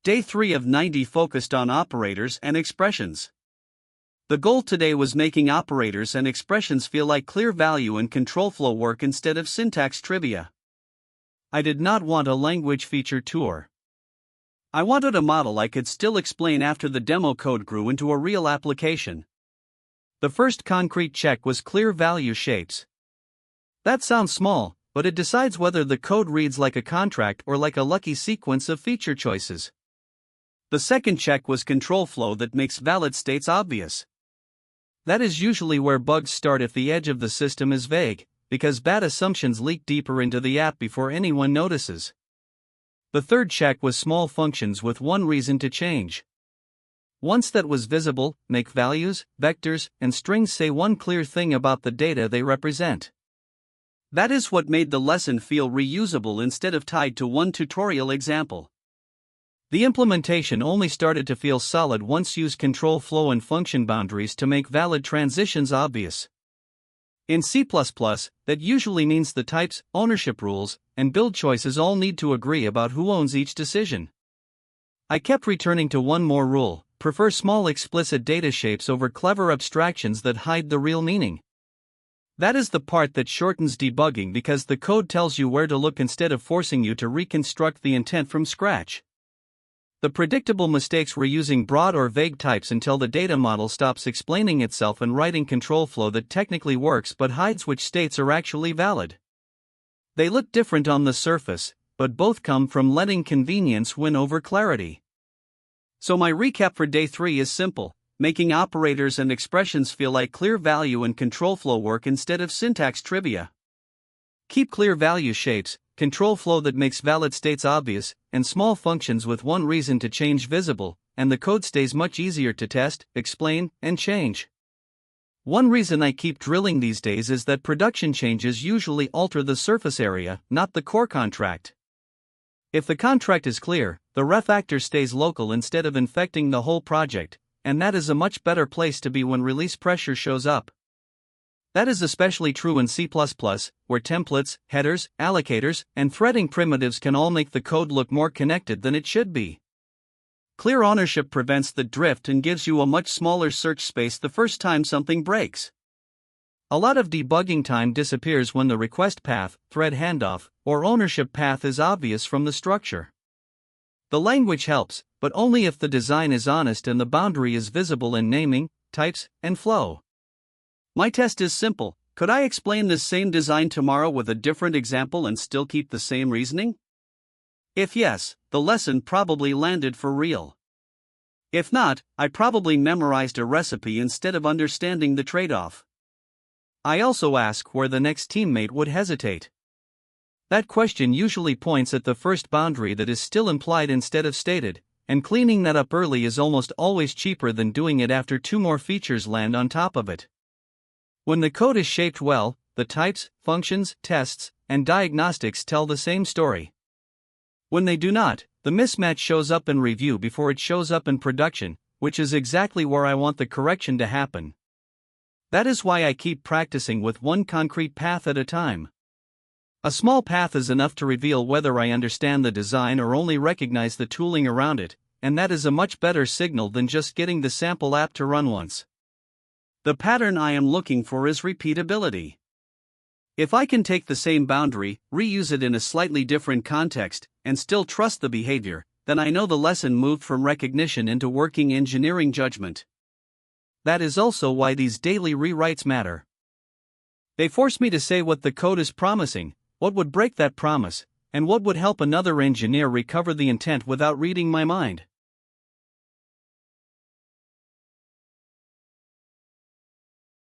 Day 3 of 90 focused on operators and expressions. The goal today was making operators and expressions feel like clear value and control flow work instead of syntax trivia. I did not want a language feature tour. I wanted a model I could still explain after the demo code grew into a real application. The first concrete check was clear value shapes. That sounds small, but it decides whether the code reads like a contract or like a lucky sequence of feature choices. The second check was control flow that makes valid states obvious. That is usually where bugs start if the edge of the system is vague, because bad assumptions leak deeper into the app before anyone notices. The third check was small functions with one reason to change. Once that was visible, make values, vectors, and strings say one clear thing about the data they represent. That is what made the lesson feel reusable instead of tied to one tutorial example. The implementation only started to feel solid once used control flow and function boundaries to make valid transitions obvious. In C++, that usually means the types, ownership rules, and build choices all need to agree about who owns each decision. I kept returning to one more rule: prefer small explicit data shapes over clever abstractions that hide the real meaning. That is the part that shortens debugging because the code tells you where to look instead of forcing you to reconstruct the intent from scratch. The predictable mistakes were using broad or vague types until the data model stops explaining itself and writing control flow that technically works but hides which states are actually valid. They look different on the surface, but both come from letting convenience win over clarity. So my recap for day 3 is simple: making operators and expressions feel like clear value and control flow work instead of syntax trivia. Keep clear value shapes, control flow that makes valid states obvious, and small functions with one reason to change visible, and the code stays much easier to test, explain, and change. One reason I keep drilling these days is that production changes usually alter the surface area, not the core contract. If the contract is clear, the refactor stays local instead of infecting the whole project, and that is a much better place to be when release pressure shows up. That is especially true in C++, where templates, headers, allocators, and threading primitives can all make the code look more connected than it should be. Clear ownership prevents the drift and gives you a much smaller search space the first time something breaks. A lot of debugging time disappears when the request path, thread handoff, or ownership path is obvious from the structure. The language helps, but only if the design is honest and the boundary is visible in naming, types, and flow. My test is simple: could I explain this same design tomorrow with a different example and still keep the same reasoning? If yes, the lesson probably landed for real. If not, I probably memorized a recipe instead of understanding the trade-off. I also ask where the next teammate would hesitate. That question usually points at the first boundary that is still implied instead of stated, and cleaning that up early is almost always cheaper than doing it after 2 more features land on top of it. When the code is shaped well, the types, functions, tests, and diagnostics tell the same story. When they do not, the mismatch shows up in review before it shows up in production, which is exactly where I want the correction to happen. That is why I keep practicing with one concrete path at a time. A small path is enough to reveal whether I understand the design or only recognize the tooling around it, and that is a much better signal than just getting the sample app to run once. The pattern I am looking for is repeatability. If I can take the same boundary, reuse it in a slightly different context, and still trust the behavior, then I know the lesson moved from recognition into working engineering judgment. That is also why these daily rewrites matter. They force me to say what the code is promising, what would break that promise, and what would help another engineer recover the intent without reading my mind.